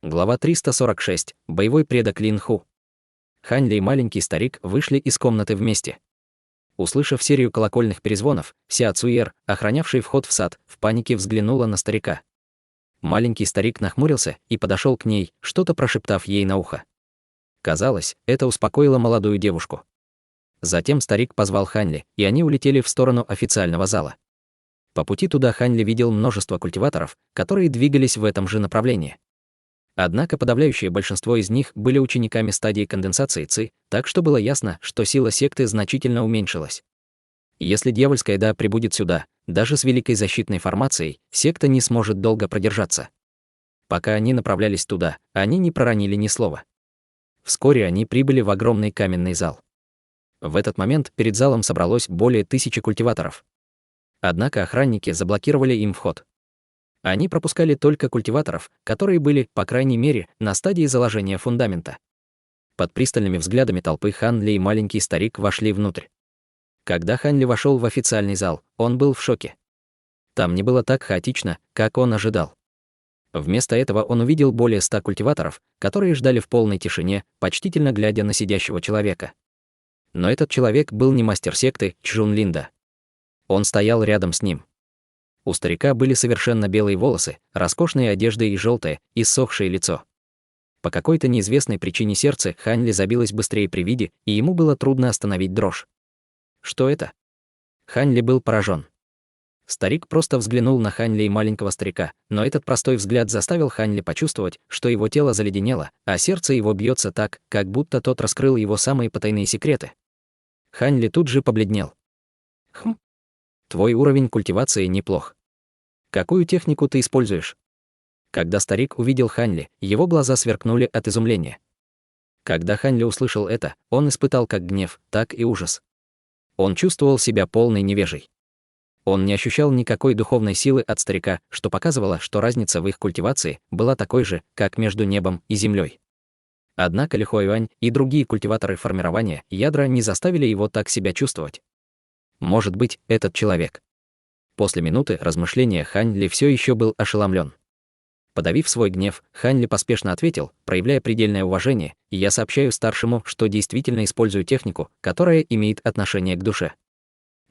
Глава 346. Боевой предок Лин Ху. Хань Ли и маленький старик вышли из комнаты вместе. Услышав серию колокольных перезвонов, Ся Цуер, охранявший вход в сад, в панике взглянула на старика. Маленький старик нахмурился и подошел к ней, что-то прошептав ей на ухо. Казалось, это успокоило молодую девушку. Затем старик позвал Хань Ли, и они улетели в сторону официального зала. По пути туда Хань Ли видел множество культиваторов, которые двигались в этом же направлении. Однако подавляющее большинство из них были учениками стадии конденсации ЦИ, так что было ясно, что сила секты значительно уменьшилась. Если дьявольская Да прибудет сюда, даже с великой защитной формацией, секта не сможет долго продержаться. Пока они направлялись туда, они не проронили ни слова. Вскоре они прибыли в огромный каменный зал. В этот момент перед залом собралось более 1000 культиваторов. Однако охранники заблокировали им вход. Они пропускали только культиваторов, которые были, по крайней мере, на стадии заложения фундамента. Под пристальными взглядами толпы Хан Ли и маленький старик вошли внутрь. Когда Хан Ли вошел в официальный зал, он был в шоке. Там не было так хаотично, как он ожидал. Вместо этого он увидел более 100 культиваторов, которые ждали в полной тишине, почтительно глядя на сидящего человека. Но этот человек был не мастер секты Чжун Линда. Он стоял рядом с ним. У старика были совершенно белые волосы, роскошные одежды и желтое, иссохшее лицо. По какой-то неизвестной причине сердце Хань Ли забилось быстрее при виде, и ему было трудно остановить дрожь. Что это? Хань Ли был поражен. Старик просто взглянул на Хань Ли и маленького старика, но этот простой взгляд заставил Хань Ли почувствовать, что его тело заледенело, а сердце его бьется так, как будто тот раскрыл его самые потайные секреты. Хань Ли тут же побледнел. Твой уровень культивации неплох. Какую технику ты используешь? Когда старик увидел Хань Ли, его глаза сверкнули от изумления. Когда Хань Ли услышал это, он испытал как гнев, так и ужас. Он чувствовал себя полной невежей. Он не ощущал никакой духовной силы от старика, что показывало, что разница в их культивации была такой же, как между небом и землей. Однако Ли Хуаюань и другие культиваторы формирования ядра не заставили его так себя чувствовать. Может быть, этот человек. После минуты размышления Хань Ли все еще был ошеломлен. Подавив свой гнев, Хань Ли поспешно ответил, проявляя предельное уважение: «Я сообщаю старшему, что действительно использую технику, которая имеет отношение к душе».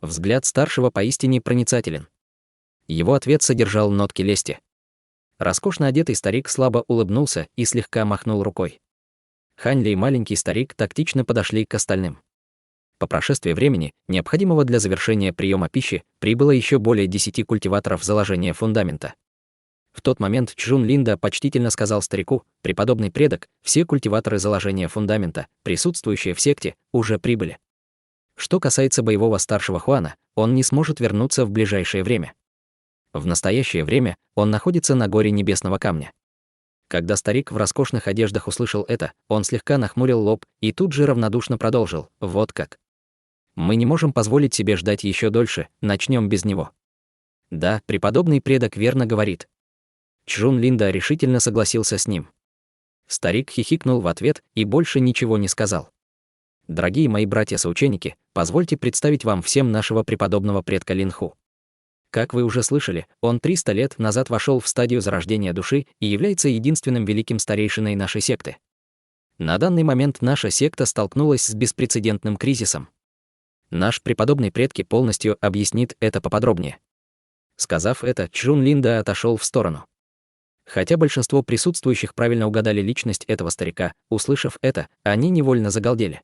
Взгляд старшего поистине проницателен. Его ответ содержал нотки лести. Роскошно одетый старик слабо улыбнулся и слегка махнул рукой. Хань Ли и маленький старик тактично подошли к остальным. По прошествии времени, необходимого для завершения приема пищи, прибыло еще более 10 культиваторов заложения фундамента. В тот момент Чжун Линда почтительно сказал старику: «Преподобный предок, все культиваторы заложения фундамента, присутствующие в секте, уже прибыли. Что касается боевого старшего Хуана, он не сможет вернуться в ближайшее время. В настоящее время он находится на горе Небесного Камня». Когда старик в роскошных одеждах услышал это, он слегка нахмурил лоб и тут же равнодушно продолжил: «Вот как. Мы не можем позволить себе ждать еще дольше, начнем без него». Да, преподобный предок верно говорит. Чжун Линда решительно согласился с ним. Старик хихикнул в ответ и больше ничего не сказал. Дорогие мои братья-соученики, позвольте представить вам всем нашего преподобного предка Лин Ху. Как вы уже слышали, он 300 лет назад вошел в стадию зарождения души и является единственным великим старейшиной нашей секты. На данный момент наша секта столкнулась с беспрецедентным кризисом. Наш преподобный предки полностью объяснит это поподробнее. Сказав это, Чжун Линда отошел в сторону. Хотя большинство присутствующих правильно угадали личность этого старика, услышав это, они невольно загалдели.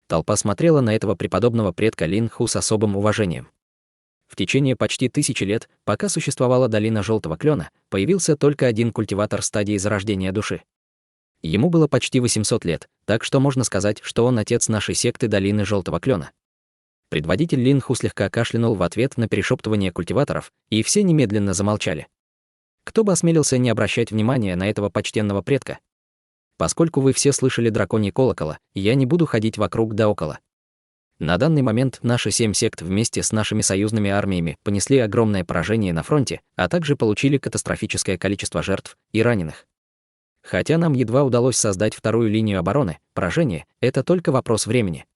Толпа смотрела на этого преподобного предка Лин Ху с особым уважением. В течение почти 1000 лет, пока существовала долина Желтого Клена, появился только один культиватор стадии зарождения души. Ему было почти 800 лет, так что можно сказать, что он отец нашей секты долины Желтого Клена. Предводитель Лин Ху слегка кашлянул в ответ на перешептывание культиваторов, и все немедленно замолчали. Кто бы осмелился не обращать внимания на этого почтенного предка? Поскольку вы все слышали драконий колокола, я не буду ходить вокруг да около. На данный момент наши 7 сект вместе с нашими союзными армиями понесли огромное поражение на фронте, а также получили катастрофическое количество жертв и раненых. Хотя нам едва удалось создать вторую линию обороны, поражение — это только вопрос времени.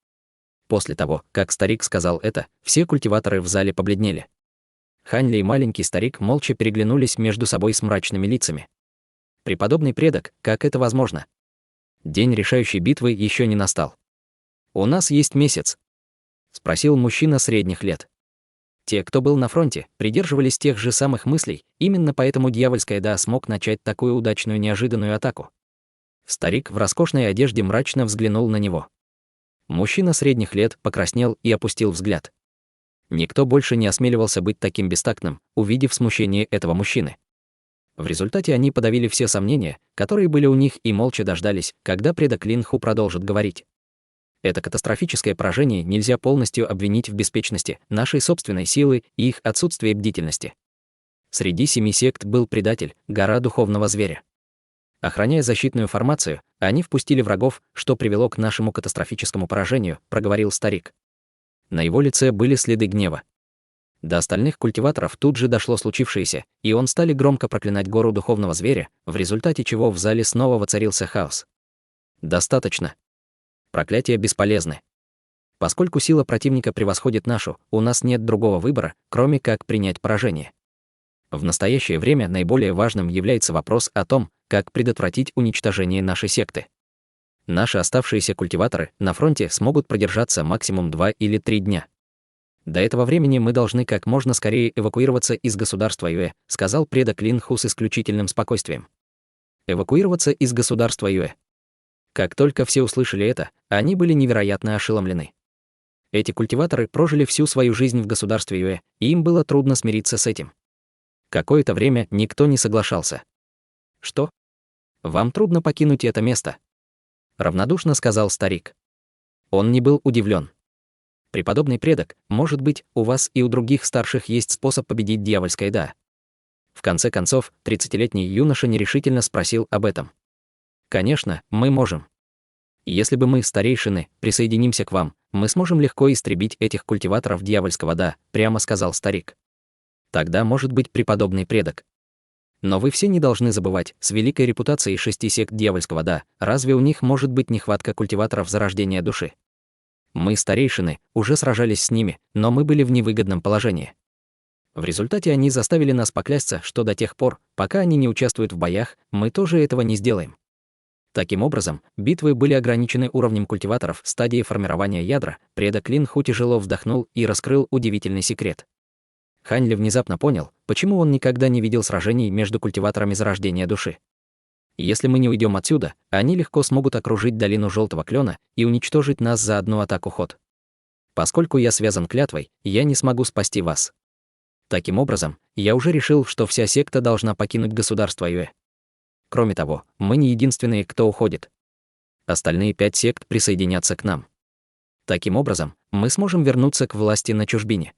После того, как старик сказал это, все культиваторы в зале побледнели. Хань Ли и маленький старик молча переглянулись между собой с мрачными лицами. Преподобный предок, как это возможно? День решающей битвы еще не настал. У нас есть месяц, спросил мужчина средних лет. Те, кто был на фронте, придерживались тех же самых мыслей, именно поэтому дьявольская да смог начать такую удачную неожиданную атаку. Старик в роскошной одежде мрачно взглянул на него. Мужчина средних лет покраснел и опустил взгляд. Никто больше не осмеливался быть таким бестактным, увидев смущение этого мужчины. В результате они подавили все сомнения, которые были у них, и молча дождались, когда предок Линху продолжит говорить. Это катастрофическое поражение нельзя полностью обвинить в беспечности нашей собственной силы и их отсутствии бдительности. Среди 7 сект был предатель, гора духовного зверя. Охраняя защитную формацию, они впустили врагов, что привело к нашему катастрофическому поражению, проговорил старик. На его лице были следы гнева. До остальных культиваторов тут же дошло случившееся, и он стали громко проклинать гору духовного зверя, в результате чего в зале снова воцарился хаос. Достаточно. Проклятия бесполезны. Поскольку сила противника превосходит нашу, у нас нет другого выбора, кроме как принять поражение. В настоящее время наиболее важным является вопрос о том, как предотвратить уничтожение нашей секты. Наши оставшиеся культиваторы на фронте смогут продержаться максимум 2 или 3 дня. До этого времени мы должны как можно скорее эвакуироваться из государства Юэ, сказал предок Линху с исключительным спокойствием. Эвакуироваться из государства Юэ. Как только все услышали это, они были невероятно ошеломлены. Эти культиваторы прожили всю свою жизнь в государстве Юэ, и им было трудно смириться с этим. Какое-то время никто не соглашался. «Что? Вам трудно покинуть это место?» Равнодушно сказал старик. Он не был удивлен. «Преподобный предок, может быть, у вас и у других старших есть способ победить дьявольское да?» В конце концов, 30-летний юноша нерешительно спросил об этом. «Конечно, мы можем. Если бы мы, старейшины, присоединимся к вам, мы сможем легко истребить этих культиваторов дьявольского да», прямо сказал старик. «Тогда может быть преподобный предок. Но вы все не должны забывать, с великой репутацией 6 сект дьявольского да, разве у них может быть нехватка культиваторов зарождения души? Мы, старейшины, уже сражались с ними, но мы были в невыгодном положении. В результате они заставили нас поклясться, что до тех пор, пока они не участвуют в боях, мы тоже этого не сделаем. Таким образом, битвы были ограничены уровнем культиваторов в стадии формирования ядра. Предок Линху тяжело вздохнул и раскрыл удивительный секрет. Хань Ли внезапно понял, почему он никогда не видел сражений между культиваторами зарождения души. Если мы не уйдем отсюда, они легко смогут окружить долину Желтого Клена и уничтожить нас за одну атаку ход. Поскольку я связан клятвой, я не смогу спасти вас. Таким образом, я уже решил, что вся секта должна покинуть государство Юэ. Кроме того, мы не единственные, кто уходит. Остальные 5 сект присоединятся к нам. Таким образом, мы сможем вернуться к власти на чужбине.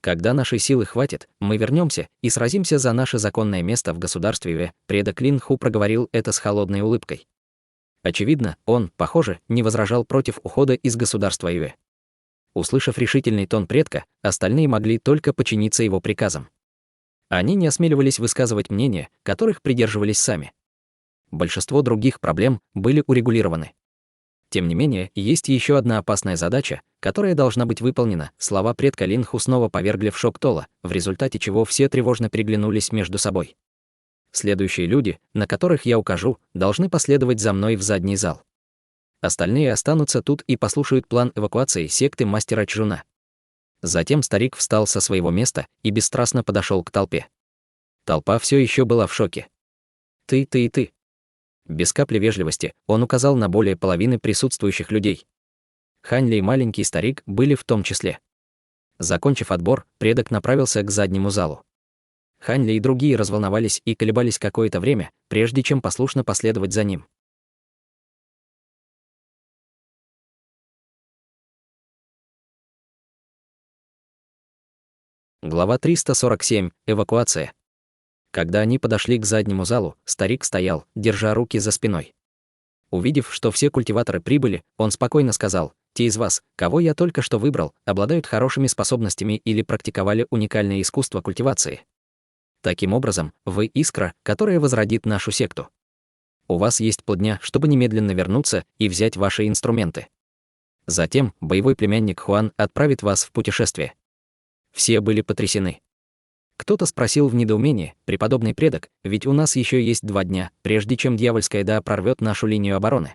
Когда нашей силы хватит, мы вернемся и сразимся за наше законное место в государстве Юэ. Предок Линху проговорил это с холодной улыбкой. Очевидно, он, похоже, не возражал против ухода из государства Юэ. Услышав решительный тон предка, остальные могли только подчиниться его приказам. Они не осмеливались высказывать мнения, которых придерживались сами. Большинство других проблем были урегулированы. Тем не менее, есть еще одна опасная задача, которая должна быть выполнена. Слова предка Линху снова повергли в шок Тола, в результате чего все тревожно переглянулись между собой. Следующие люди, на которых я укажу, должны последовать за мной в задний зал. Остальные останутся тут и послушают план эвакуации секты мастера Чжуна. Затем старик встал со своего места и бесстрастно подошел к толпе. Толпа все еще была в шоке. Ты и ты. Без капли вежливости он указал на более половины присутствующих людей. Хань Ли и маленький старик были в том числе. Закончив отбор, предок направился к заднему залу. Хань Ли и другие разволновались и колебались какое-то время, прежде чем послушно последовать за ним. Глава 347. Эвакуация. Когда они подошли к заднему залу, старик стоял, держа руки за спиной. Увидев, что все культиваторы прибыли, он спокойно сказал: «Те из вас, кого я только что выбрал, обладают хорошими способностями или практиковали уникальное искусство культивации. Таким образом, вы искра, которая возродит нашу секту. У вас есть полдня, чтобы немедленно вернуться и взять ваши инструменты. Затем боевой племянник Хуан отправит вас в путешествие». Все были потрясены. Кто-то спросил в недоумении: «Преподобный предок, ведь у нас еще есть 2 дня, прежде чем дьявольская да прорвет нашу линию обороны.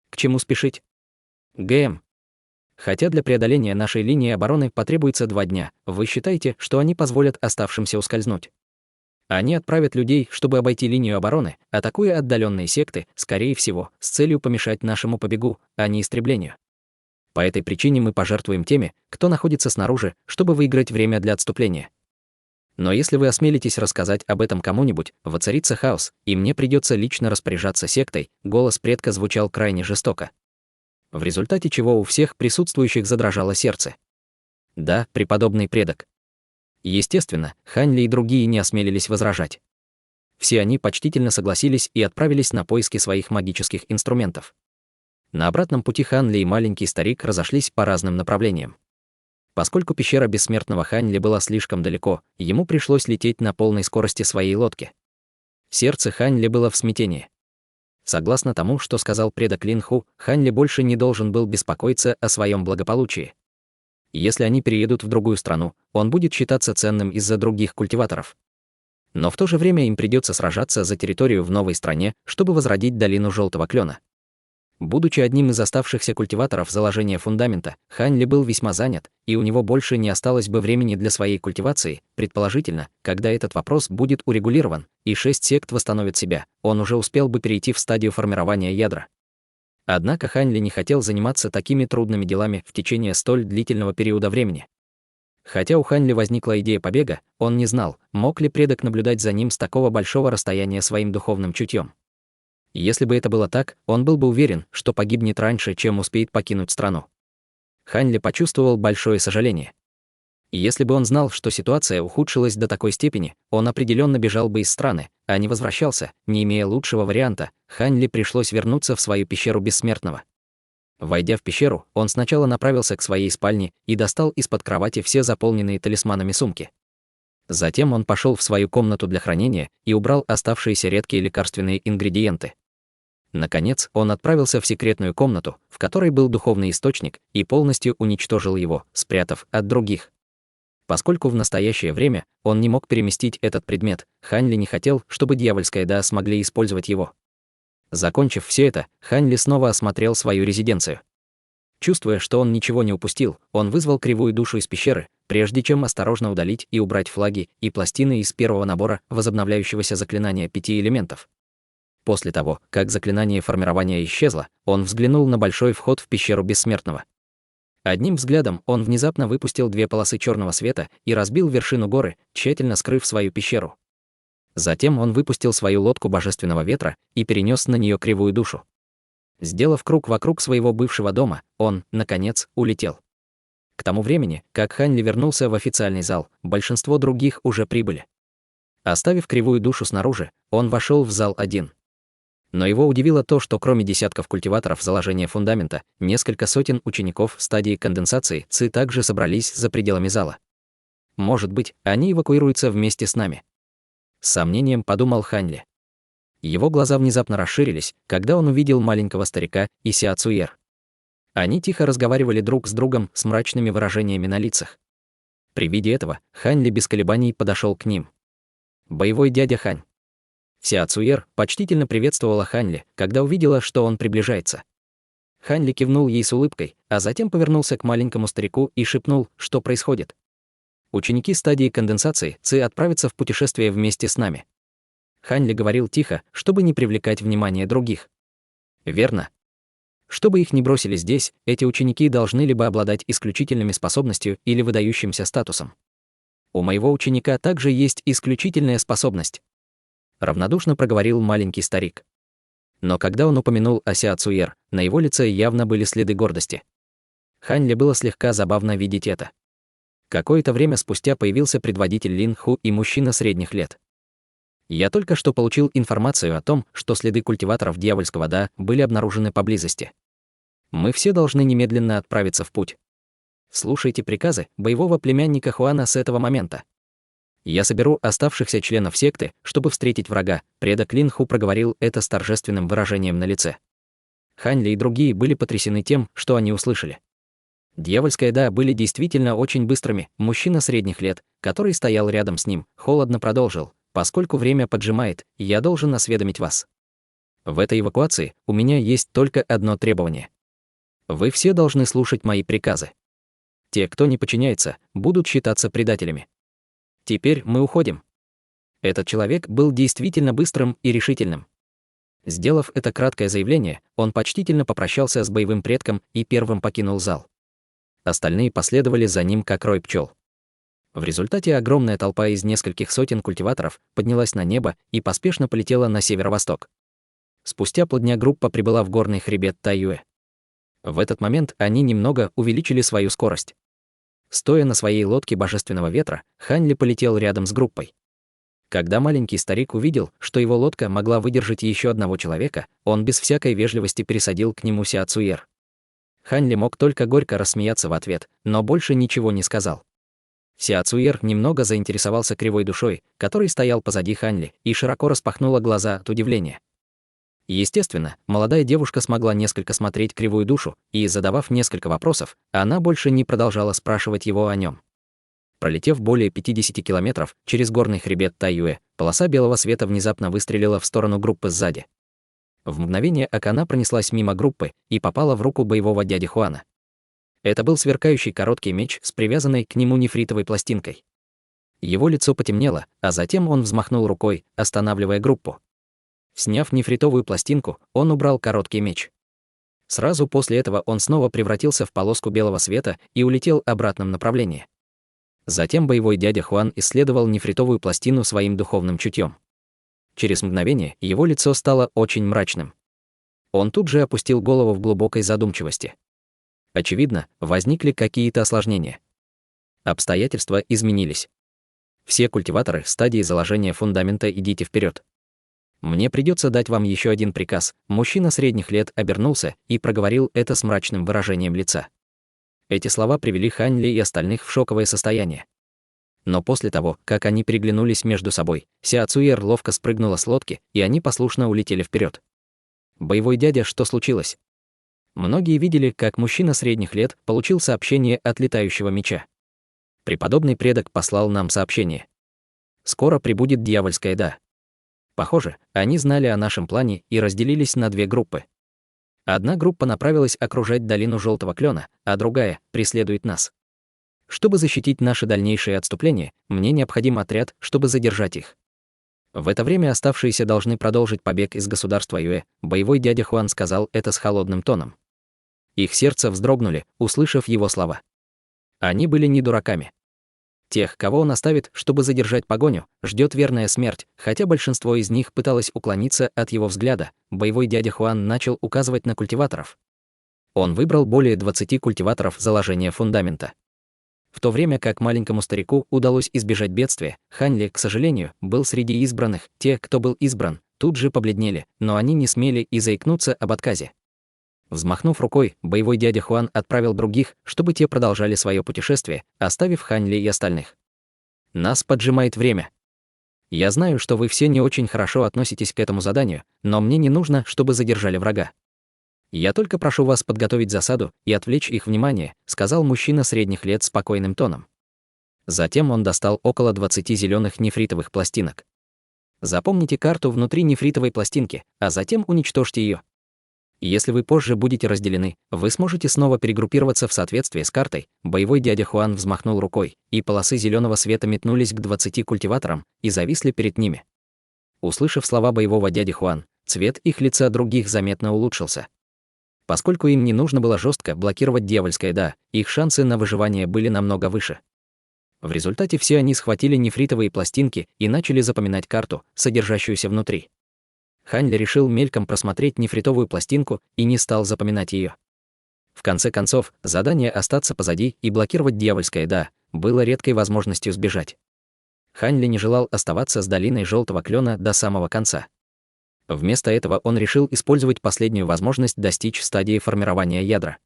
К чему спешить?» ГМ. Хотя для преодоления нашей линии обороны потребуется 2 дня, вы считаете, что они позволят оставшимся ускользнуть? Они отправят людей, чтобы обойти линию обороны, атакуя отдаленные секты, скорее всего, с целью помешать нашему побегу, а не истреблению. По этой причине мы пожертвуем теми, кто находится снаружи, чтобы выиграть время для отступления. Но если вы осмелитесь рассказать об этом кому-нибудь, воцарится хаос, и мне придется лично распоряжаться сектой. Голос предка звучал крайне жестоко, в результате чего у всех присутствующих задрожало сердце. Да, преподобный предок. Естественно, Хань Ли и другие не осмелились возражать. Все они почтительно согласились и отправились на поиски своих магических инструментов. На обратном пути Хань Ли и маленький старик разошлись по разным направлениям. Поскольку пещера бессмертного Хань Ли была слишком далеко, ему пришлось лететь на полной скорости своей лодки. Сердце Хань Ли было в смятении. Согласно тому, что сказал предок Лин Ху, Хань Ли больше не должен был беспокоиться о своем благополучии. Если они переедут в другую страну, он будет считаться ценным из-за других культиваторов. Но в то же время им придется сражаться за территорию в новой стране, чтобы возродить долину Желтого Клена. Будучи одним из оставшихся культиваторов заложения фундамента, Хань Ли был весьма занят, и у него больше не осталось бы времени для своей культивации. Предположительно, когда этот вопрос будет урегулирован, и 6 сект восстановят себя, он уже успел бы перейти в стадию формирования ядра. Однако Хань Ли не хотел заниматься такими трудными делами в течение столь длительного периода времени. Хотя у Хань Ли возникла идея побега, он не знал, мог ли предок наблюдать за ним с такого большого расстояния своим духовным чутьем. Если бы это было так, он был бы уверен, что погибнет раньше, чем успеет покинуть страну. Хань Ли почувствовал большое сожаление. И если бы он знал, что ситуация ухудшилась до такой степени, он определенно бежал бы из страны, а не возвращался. Не имея лучшего варианта, Хань Ли пришлось вернуться в свою пещеру бессмертного. Войдя в пещеру, он сначала направился к своей спальне и достал из-под кровати все заполненные талисманами сумки. Затем он пошел в свою комнату для хранения и убрал оставшиеся редкие лекарственные ингредиенты. Наконец, он отправился в секретную комнату, в которой был духовный источник, и полностью уничтожил его, спрятав от других. Поскольку в настоящее время он не мог переместить этот предмет, Хань Ли не хотел, чтобы дьявольская да смогли использовать его. Закончив все это, Хань Ли снова осмотрел свою резиденцию. Чувствуя, что он ничего не упустил, он вызвал кривую душу из пещеры, прежде чем осторожно удалить и убрать флаги и пластины из первого набора возобновляющегося заклинания 5 элементов. После того, как заклинание формирования исчезло, он взглянул на большой вход в пещеру бессмертного. Одним взглядом он внезапно выпустил 2 полосы черного света и разбил вершину горы, тщательно скрыв свою пещеру. Затем он выпустил свою лодку божественного ветра и перенес на нее кривую душу. Сделав круг вокруг своего бывшего дома, он, наконец, улетел. К тому времени, как Хань Ли вернулся в официальный зал, большинство других уже прибыли. Оставив кривую душу снаружи, он вошел в зал один. Но его удивило то, что кроме десятков культиваторов заложения фундамента, несколько сотен учеников в стадии конденсации ЦИ также собрались за пределами зала. Может быть, они эвакуируются вместе с нами. С сомнением подумал Хань Ли. Его глаза внезапно расширились, когда он увидел маленького старика и Сяо Цюер. Они тихо разговаривали друг с другом с мрачными выражениями на лицах. При виде этого Хань Ли без колебаний подошел к ним. «Боевой дядя Хань». Сяо Цюер почтительно приветствовала Хань Ли, когда увидела, что он приближается. Хань Ли кивнул ей с улыбкой, а затем повернулся к маленькому старику и шепнул, что происходит. «Ученики стадии конденсации ЦИ отправятся в путешествие вместе с нами». Хань Ли говорил тихо, чтобы не привлекать внимание других. «Верно. Чтобы их не бросили здесь, эти ученики должны либо обладать исключительными способностью или выдающимся статусом. У моего ученика также есть исключительная способность», равнодушно проговорил маленький старик. Но когда он упомянул о Сяо Цюер, на его лице явно были следы гордости. Хань Ли было слегка забавно видеть это. Какое-то время спустя появился предводитель Лин Ху и мужчина средних лет. «Я только что получил информацию о том, что следы культиваторов дьявольского да были обнаружены поблизости. Мы все должны немедленно отправиться в путь. Слушайте приказы боевого племянника Хуана с этого момента. Я соберу оставшихся членов секты, чтобы встретить врага», предок Лин Ху проговорил это с торжественным выражением на лице. Хань Ли и другие были потрясены тем, что они услышали. Дьявольская да были действительно очень быстрыми. Мужчина средних лет, который стоял рядом с ним, холодно продолжил: поскольку время поджимает, я должен осведомить вас. В этой эвакуации у меня есть только одно требование. Вы все должны слушать мои приказы. Те, кто не подчиняется, будут считаться предателями. Теперь мы уходим. Этот человек был действительно быстрым и решительным. Сделав это краткое заявление, он почтительно попрощался с боевым предком и первым покинул зал. Остальные последовали за ним как рой пчел. В результате огромная толпа из нескольких сотен культиваторов поднялась на небо и поспешно полетела на северо-восток. Спустя полдня группа прибыла в горный хребет Тайюэ. В этот момент они немного увеличили свою скорость. Стоя на своей лодке божественного ветра, Хань Ли полетел рядом с группой. Когда маленький старик увидел, что его лодка могла выдержать еще одного человека, он без всякой вежливости пересадил к нему Сяо Цюер. Хань Ли мог только горько рассмеяться в ответ, но больше ничего не сказал. Сяо Цюер немного заинтересовался кривой душой, который стоял позади Хань Ли, и широко распахнула глаза от удивления. Естественно, молодая девушка смогла несколько смотреть кривую душу, и, задавав несколько вопросов, она больше не продолжала спрашивать его о нем. Пролетев более 50 километров через горный хребет Тайюэ, полоса белого света внезапно выстрелила в сторону группы сзади. В мгновение ока она пронеслась мимо группы и попала в руку боевого дяди Хуана. Это был сверкающий короткий меч с привязанной к нему нефритовой пластинкой. Его лицо потемнело, а затем он взмахнул рукой, останавливая группу. Сняв нефритовую пластинку, он убрал короткий меч. Сразу после этого он снова превратился в полоску белого света и улетел в обратном направлении. Затем боевой дядя Хуан исследовал нефритовую пластину своим духовным чутьем. Через мгновение его лицо стало очень мрачным. Он тут же опустил голову в глубокой задумчивости. Очевидно, возникли какие-то осложнения. Обстоятельства изменились. Все культиваторы стадии заложения фундамента, идите вперед. Мне придется дать вам еще один приказ. Мужчина средних лет обернулся и проговорил это с мрачным выражением лица. Эти слова привели Хань Ли и остальных в шоковое состояние. Но после того, как они переглянулись между собой, Сяо Цюер ловко спрыгнула с лодки, и они послушно улетели вперед. Боевой дядя, что случилось? Многие видели, как мужчина средних лет получил сообщение от летающего меча. Преподобный предок послал нам сообщение. Скоро прибудет дьявольская да. Похоже, они знали о нашем плане и разделились на две группы. Одна группа направилась окружать долину Желтого Клена, а другая преследует нас. Чтобы защитить наше дальнейшее отступление, мне необходим отряд, чтобы задержать их. В это время оставшиеся должны продолжить побег из государства Юэ. Боевой дядя Хуан сказал это с холодным тоном. Их сердца вздрогнули, услышав его слова. Они были не дураками. Тех, кого он оставит, чтобы задержать погоню, ждет верная смерть, хотя большинство из них пыталось уклониться от его взгляда. Боевой дядя Хуан начал указывать на культиваторов. Он выбрал более 20 культиваторов заложения фундамента. В то время как маленькому старику удалось избежать бедствия, Хань Ли, к сожалению, был среди избранных. Те, кто был избран, тут же побледнели, но они не смели и заикнуться об отказе. Взмахнув рукой, боевой дядя Хуан отправил других, чтобы те продолжали свое путешествие, оставив Хань Ли и остальных. Нас поджимает время. Я знаю, что вы все не очень хорошо относитесь к этому заданию, но мне не нужно, чтобы задержали врага. Я только прошу вас подготовить засаду и отвлечь их внимание, сказал мужчина средних лет спокойным тоном. Затем он достал около 20 зеленых нефритовых пластинок. Запомните карту внутри нефритовой пластинки, а затем уничтожьте ее. Если вы позже будете разделены, вы сможете снова перегруппироваться в соответствии с картой. Боевой дядя Хуан взмахнул рукой, и полосы зеленого света метнулись к 20 культиваторам и зависли перед ними. Услышав слова боевого дяди Хуан, цвет их лица других заметно улучшился. Поскольку им не нужно было жестко блокировать дьявольское да, их шансы на выживание были намного выше. В результате все они схватили нефритовые пластинки и начали запоминать карту, содержащуюся внутри. Хань Ли решил мельком просмотреть нефритовую пластинку и не стал запоминать ее. В конце концов, задание остаться позади и блокировать дьявольское да было редкой возможностью сбежать. Хань Ли не желал оставаться с долиной Желтого Клена до самого конца. Вместо этого он решил использовать последнюю возможность достичь стадии формирования ядра.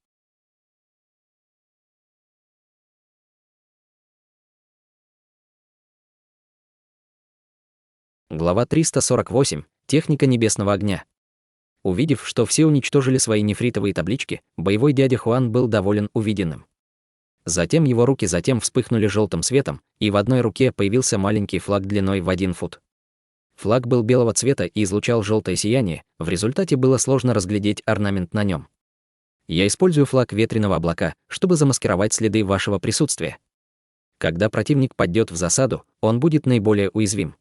Глава 348. Техника небесного огня. Увидев, что все уничтожили свои нефритовые таблички, боевой дядя Хуан был доволен увиденным. Затем его руки вспыхнули желтым светом, и в одной руке появился маленький флаг длиной в 1 фут. Флаг был белого цвета и излучал желтое сияние, в результате было сложно разглядеть орнамент на нем. Я использую флаг ветреного облака, чтобы замаскировать следы вашего присутствия. Когда противник падет в засаду, он будет наиболее уязвим.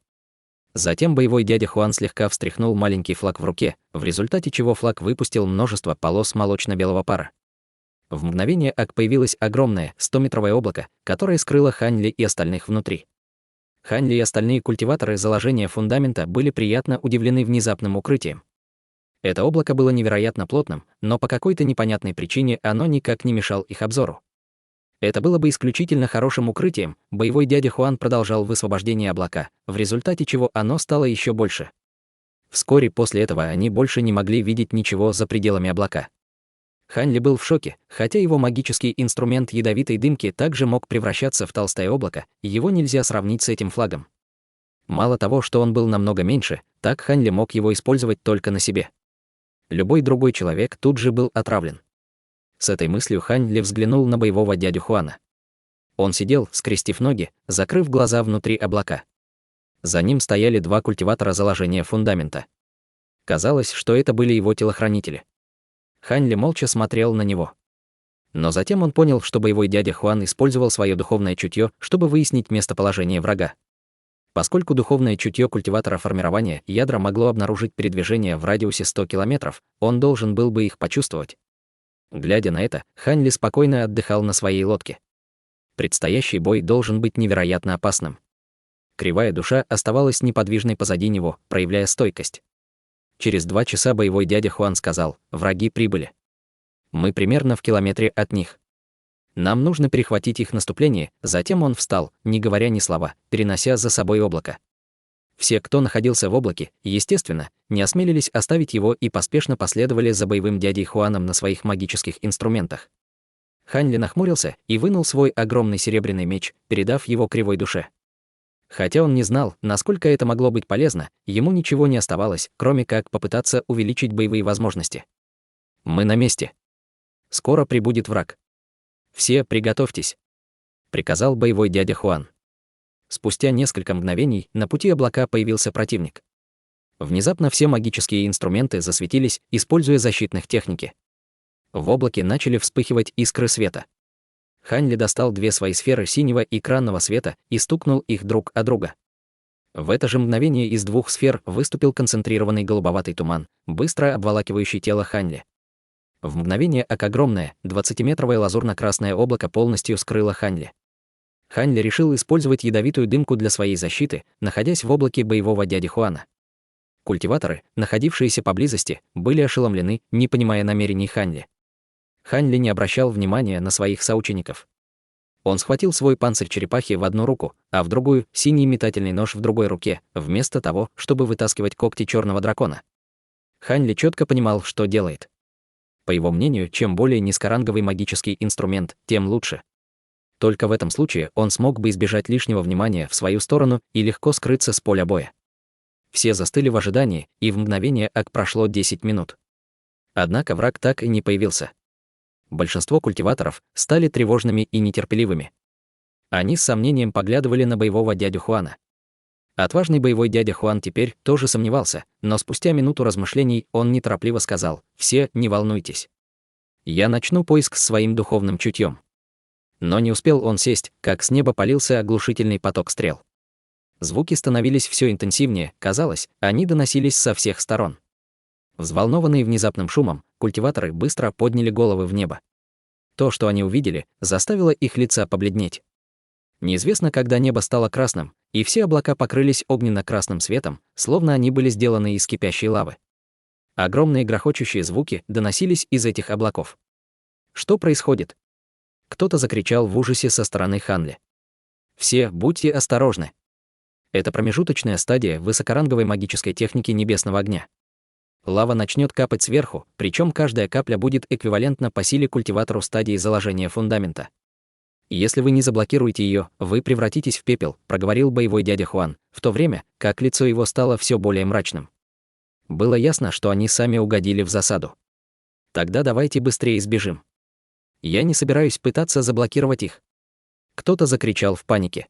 Затем боевой дядя Хуан слегка встряхнул маленький флаг в руке, в результате чего флаг выпустил множество полос молочно-белого пара. В мгновение ока появилось огромное 100-метровое облако, которое скрыло Хань Ли и остальных внутри. Хань Ли и остальные культиваторы заложения фундамента были приятно удивлены внезапным укрытием. Это облако было невероятно плотным, но по какой-то непонятной причине оно никак не мешало их обзору. Это было бы исключительно хорошим укрытием, боевой дядя Хуан продолжал высвобождение облака, в результате чего оно стало еще больше. Вскоре после этого они больше не могли видеть ничего за пределами облака. Хань Ли был в шоке, хотя его магический инструмент ядовитой дымки также мог превращаться в толстое облако, его нельзя сравнить с этим флагом. Мало того, что он был намного меньше, так Хань Ли мог его использовать только на себе. Любой другой человек тут же был отравлен. С этой мыслью Хань Ли взглянул на боевого дядю Хуана. Он сидел, скрестив ноги, закрыв глаза внутри облака. За ним стояли 2 культиватора заложения фундамента. Казалось, что это были его телохранители. Хань Ли молча смотрел на него. Но затем он понял, что боевой дядя Хуан использовал свое духовное чутье, чтобы выяснить местоположение врага. Поскольку духовное чутье культиватора формирования ядра могло обнаружить передвижение в радиусе 100 километров, он должен был бы их почувствовать. Глядя на это, Хань Ли спокойно отдыхал на своей лодке. Предстоящий бой должен быть невероятно опасным. Кривая душа оставалась неподвижной позади него, проявляя стойкость. Через 2 часа боевой дядя Хуан сказал: «Враги прибыли. Мы примерно в километре от них. Нам нужно перехватить их наступление». Затем он встал, не говоря ни слова, перенося за собой облако. Все, кто находился в облаке, естественно, не осмелились оставить его и поспешно последовали за боевым дядей Хуаном на своих магических инструментах. Хань Ли нахмурился и вынул свой огромный серебряный меч, передав его кривой душе. Хотя он не знал, насколько это могло быть полезно, ему ничего не оставалось, кроме как попытаться увеличить боевые возможности. «Мы на месте. Скоро прибудет враг. Все приготовьтесь», — приказал боевой дядя Хуан. Спустя несколько мгновений на пути облака появился противник. Внезапно все магические инструменты засветились, используя защитных техники. В облаке начали вспыхивать искры света. Хань Ли достал 2 свои сферы синего и экранного света и стукнул их друг о друга. В это же мгновение из 2 сфер выступил концентрированный голубоватый туман, быстро обволакивающий тело Хань Ли. В мгновение ока огромное, 20-метровое лазурно-красное облако полностью скрыло Хань Ли. Хань Ли решил использовать ядовитую дымку для своей защиты, находясь в облаке боевого дяди Хуана. Культиваторы, находившиеся поблизости, были ошеломлены, не понимая намерений Хань Ли. Хань Ли не обращал внимания на своих соучеников. Он схватил свой панцирь черепахи в одну руку, а в другую — синий метательный нож в другой руке, вместо того, чтобы вытаскивать когти черного дракона. Хань Ли четко понимал, что делает. По его мнению, чем более низкоранговый магический инструмент, тем лучше. Только в этом случае он смог бы избежать лишнего внимания в свою сторону и легко скрыться с поля боя. Все застыли в ожидании, и в мгновение ока прошло 10 минут. Однако враг так и не появился. Большинство культиваторов стали тревожными и нетерпеливыми. Они с сомнением поглядывали на боевого дядю Хуана. Отважный боевой дядя Хуан теперь тоже сомневался, но спустя минуту размышлений он неторопливо сказал: «Все, не волнуйтесь. Я начну поиск своим духовным чутьем». Но не успел он сесть, как с неба полился оглушительный поток стрел. Звуки становились все интенсивнее, казалось, они доносились со всех сторон. Взволнованные внезапным шумом, культиваторы быстро подняли головы в небо. То, что они увидели, заставило их лица побледнеть. Неизвестно, когда небо стало красным, и все облака покрылись огненно-красным светом, словно они были сделаны из кипящей лавы. Огромные грохочущие звуки доносились из этих облаков. Что происходит? Кто-то закричал в ужасе со стороны Хань Ли. Все, будьте осторожны. Это промежуточная стадия высокоранговой магической техники небесного огня. Лава начнет капать сверху, причем каждая капля будет эквивалентна по силе культиватору стадии заложения фундамента. Если вы не заблокируете ее, вы превратитесь в пепел, проговорил боевой дядя Хуан, в то время как лицо его стало все более мрачным. Было ясно, что они сами угодили в засаду. Тогда давайте быстрее сбежим. Я не собираюсь пытаться заблокировать их. Кто-то закричал в панике.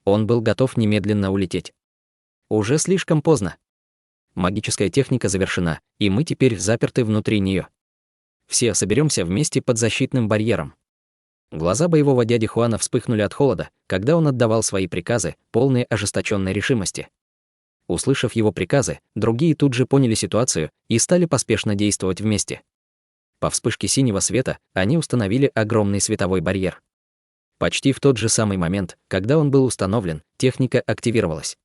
Он был готов немедленно улететь. Уже слишком поздно. Магическая техника завершена, и мы теперь заперты внутри нее. Все соберемся вместе под защитным барьером. Глаза боевого дяди Хуана вспыхнули от холода, когда он отдавал свои приказы, полные ожесточенной решимости. Услышав его приказы, другие тут же поняли ситуацию и стали поспешно действовать вместе. По вспышке синего света они установили огромный световой барьер. Почти в тот же самый момент, когда он был установлен, техника активировалась.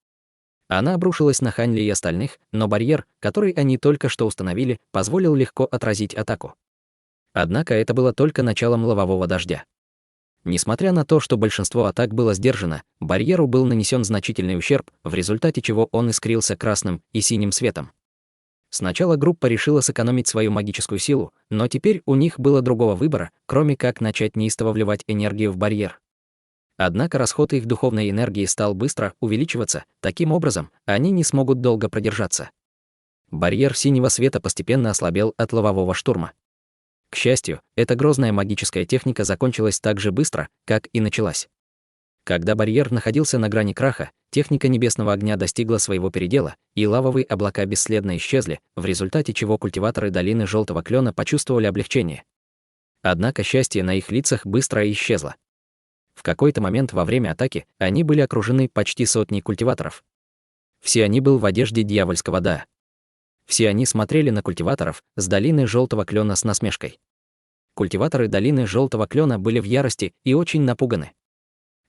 Она обрушилась на Хань Ли и остальных, но барьер, который они только что установили, позволил легко отразить атаку. Однако это было только началом лавового дождя. Несмотря на то, что большинство атак было сдержано, барьеру был нанесен значительный ущерб, в результате чего он искрился красным и синим светом. Сначала группа решила сэкономить свою магическую силу, но теперь у них было другого выбора, кроме как начать неистово вливать энергию в барьер. Однако расход их духовной энергии стал быстро увеличиваться, таким образом, они не смогут долго продержаться. Барьер синего света постепенно ослабел от лавового штурма. К счастью, эта грозная магическая техника закончилась так же быстро, как и началась. Когда барьер находился на грани краха, техника небесного огня достигла своего передела, и лавовые облака бесследно исчезли, в результате чего культиваторы долины Желтого Клена почувствовали облегчение. Однако счастье на их лицах быстро исчезло. В какой-то момент во время атаки они были окружены почти сотней культиваторов. Все они были в одежде дьявольского Даа. Все они смотрели на культиваторов с долины Желтого Клена с насмешкой. Культиваторы долины Желтого Клена были в ярости и очень напуганы.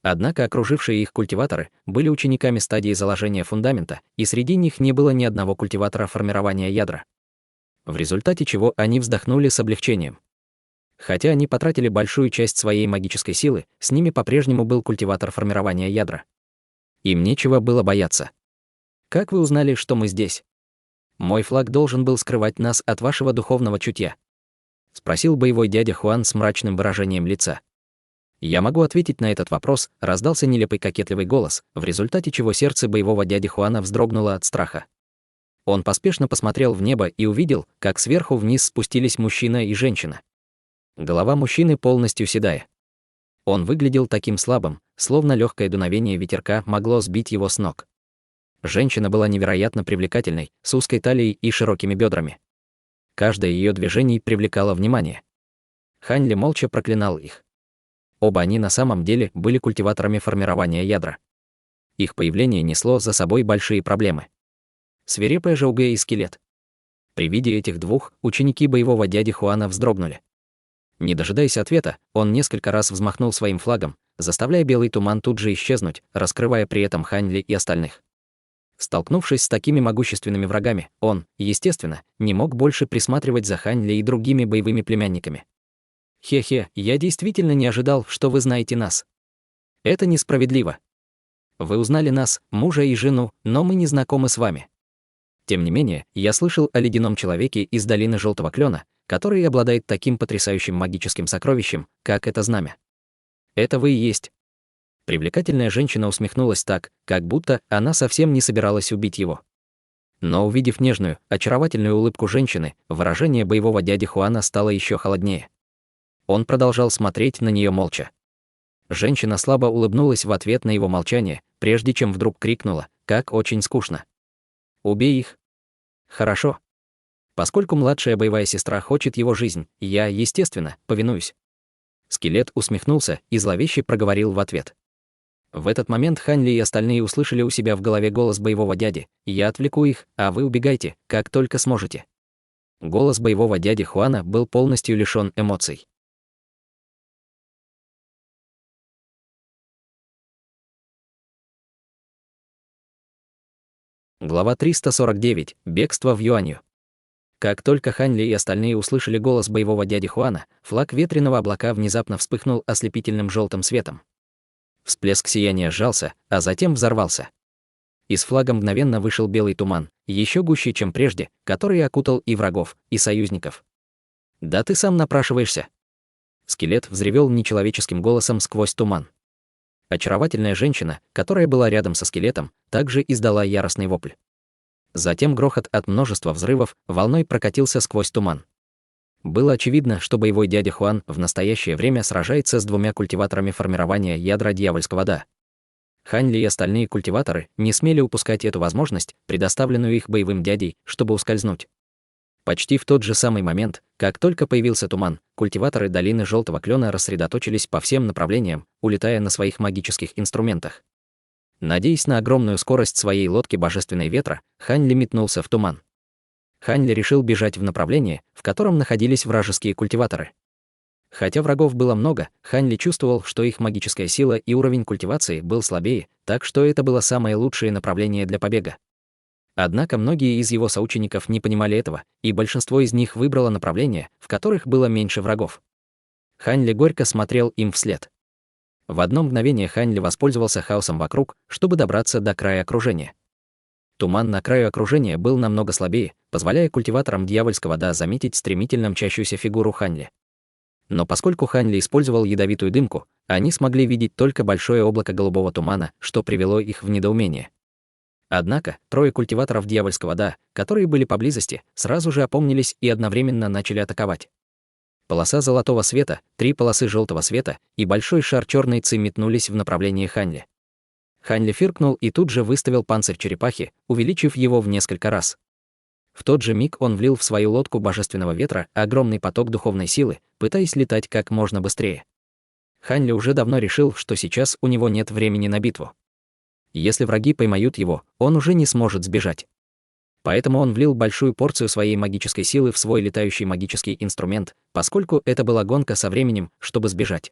Однако окружившие их культиваторы были учениками стадии заложения фундамента, и среди них не было ни одного культиватора формирования ядра. В результате чего они вздохнули с облегчением. Хотя они потратили большую часть своей магической силы, с ними по-прежнему был культиватор формирования ядра. Им нечего было бояться. «Как вы узнали, что мы здесь? Мой флаг должен был скрывать нас от вашего духовного чутья», — спросил боевой дядя Хуан с мрачным выражением лица. «Я могу ответить на этот вопрос», — раздался нелепый кокетливый голос, в результате чего сердце боевого дяди Хуана вздрогнуло от страха. Он поспешно посмотрел в небо и увидел, как сверху вниз спустились мужчина и женщина. Голова мужчины полностью седая. Он выглядел таким слабым, словно легкое дуновение ветерка могло сбить его с ног. Женщина была невероятно привлекательной, с узкой талией и широкими бедрами. Каждое ее движение привлекало внимание. Хань Ли молча проклинал их. Оба они на самом деле были культиваторами формирования ядра. Их появление несло за собой большие проблемы. Свирепая же Угэ и скелет. При виде этих двух ученики боевого дяди Хуана вздрогнули. Не дожидаясь ответа, он несколько раз взмахнул своим флагом, заставляя белый туман тут же исчезнуть, раскрывая при этом Хань Ли и остальных. Столкнувшись с такими могущественными врагами, он, естественно, не мог больше присматривать за Хань Ли и другими боевыми племянниками. «Хе-хе, я действительно не ожидал, что вы знаете нас. Это несправедливо. Вы узнали нас, мужа и жену, но мы не знакомы с вами. Тем не менее, я слышал о ледяном человеке из долины Желтого Клена, который обладает таким потрясающим магическим сокровищем, как это знамя. Это вы и есть». Привлекательная женщина усмехнулась так, как будто она совсем не собиралась убить его. Но увидев нежную, очаровательную улыбку женщины, выражение боевого дяди Хуана стало еще холоднее. Он продолжал смотреть на нее молча. Женщина слабо улыбнулась в ответ на его молчание, прежде чем вдруг крикнула: «Как очень скучно! Убей их!» «Хорошо. Поскольку младшая боевая сестра хочет его жизнь, я, естественно, повинуюсь». Скелет усмехнулся и зловеще проговорил в ответ. В этот момент Хань Ли и остальные услышали у себя в голове голос боевого дяди: «Я отвлеку их, а вы убегайте, как только сможете». Голос боевого дяди Хуана был полностью лишён эмоций. Глава 349. Бегство в Юанью. Как только Хань Ли и остальные услышали голос боевого дяди Хуана, флаг ветреного облака внезапно вспыхнул ослепительным желтым светом. Всплеск сияния сжался, а затем взорвался. Из флага мгновенно вышел белый туман, еще гуще, чем прежде, который окутал и врагов, и союзников. «Да ты сам напрашиваешься!» Скелет взревел нечеловеческим голосом сквозь туман. Очаровательная женщина, которая была рядом со скелетом, также издала яростный вопль. Затем грохот от множества взрывов волной прокатился сквозь туман. Было очевидно, что боевой дядя Хуан в настоящее время сражается с двумя культиваторами формирования ядра дьявольского Да. Хань Ли и остальные культиваторы не смели упускать эту возможность, предоставленную их боевым дядей, чтобы ускользнуть. Почти в тот же самый момент, как только появился туман, культиваторы долины Желтого Клена рассредоточились по всем направлениям, улетая на своих магических инструментах. Надеясь на огромную скорость своей лодки Божественной Ветра, Хань Ли метнулся в туман. Хань Ли решил бежать в направлении, в котором находились вражеские культиваторы. Хотя врагов было много, Хань Ли чувствовал, что их магическая сила и уровень культивации был слабее, так что это было самое лучшее направление для побега. Однако многие из его соучеников не понимали этого, и большинство из них выбрало направления, в которых было меньше врагов. Хань Ли горько смотрел им вслед. В одно мгновение Хань Ли воспользовался хаосом вокруг, чтобы добраться до края окружения. Туман на краю окружения был намного слабее, позволяя культиваторам дьявольского Да заметить стремительно мчащуюся фигуру Хань Ли. Но поскольку Хань Ли использовал ядовитую дымку, они смогли видеть только большое облако голубого тумана, что привело их в недоумение. Однако, трое культиваторов дьявольского Да, которые были поблизости, сразу же опомнились и одновременно начали атаковать. Полоса золотого света, 3 полосы желтого света и большой шар черной ци метнулись в направлении Хань Ли. Хань Ли фыркнул и тут же выставил панцирь черепахи, увеличив его в несколько раз. В тот же миг он влил в свою лодку Божественного Ветра огромный поток духовной силы, пытаясь летать как можно быстрее. Хань Ли уже давно решил, что сейчас у него нет времени на битву. Если враги поймают его, он уже не сможет сбежать. Поэтому он влил большую порцию своей магической силы в свой летающий магический инструмент, поскольку это была гонка со временем, чтобы сбежать.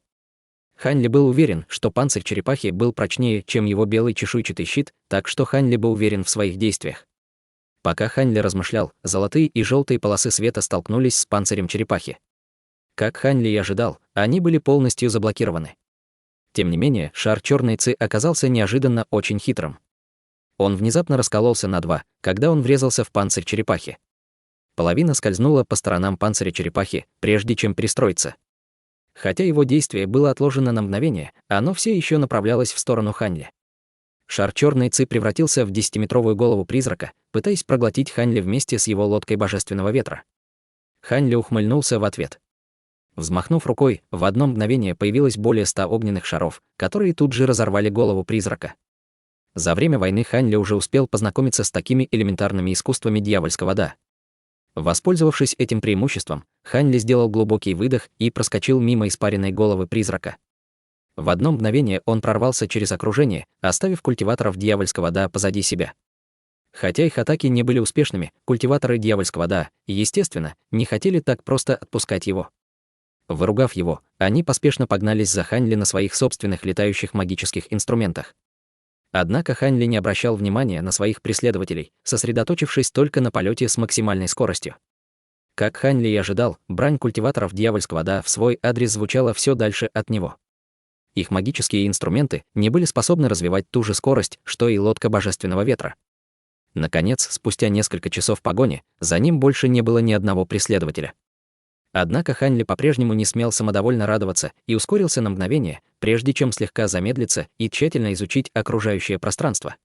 Хань Ли был уверен, что панцирь черепахи был прочнее, чем его белый чешуйчатый щит, так что Хань Ли был уверен в своих действиях. Пока Хань Ли размышлял, золотые и желтые полосы света столкнулись с панцирем черепахи. Как Хань Ли и ожидал, они были полностью заблокированы. Тем не менее, шар черной ци оказался неожиданно очень хитрым. Он внезапно раскололся на два, когда он врезался в панцирь черепахи. Половина скользнула по сторонам панциря черепахи, прежде чем пристроиться. Хотя его действие было отложено на мгновение, оно все еще направлялось в сторону Хань Ли. Шар черной ци превратился в 10-метровую голову призрака, пытаясь проглотить Хань Ли вместе с его лодкой Божественного Ветра. Хань Ли ухмыльнулся в ответ. Взмахнув рукой, в одно мгновение появилось более 100 огненных шаров, которые тут же разорвали голову призрака. За время войны Хань Ли уже успел познакомиться с такими элементарными искусствами дьявольского Да. Воспользовавшись этим преимуществом, Хань Ли сделал глубокий выдох и проскочил мимо испаренной головы призрака. В одно мгновение он прорвался через окружение, оставив культиваторов дьявольского Да позади себя. Хотя их атаки не были успешными, культиваторы дьявольского Да, естественно, не хотели так просто отпускать его. Выругав его, они поспешно погнались за Хань Ли на своих собственных летающих магических инструментах. Однако Хань Ли не обращал внимания на своих преследователей, сосредоточившись только на полете с максимальной скоростью. Как Хань Ли и ожидал, брань культиваторов дьявольского Да в свой адрес звучала все дальше от него. Их магические инструменты не были способны развивать ту же скорость, что и лодка Божественного Ветра. Наконец, спустя несколько часов погони, за ним больше не было ни одного преследователя. Однако Хань Ли по-прежнему не смел самодовольно радоваться и ускорился на мгновение, прежде чем слегка замедлиться и тщательно изучить окружающее пространство.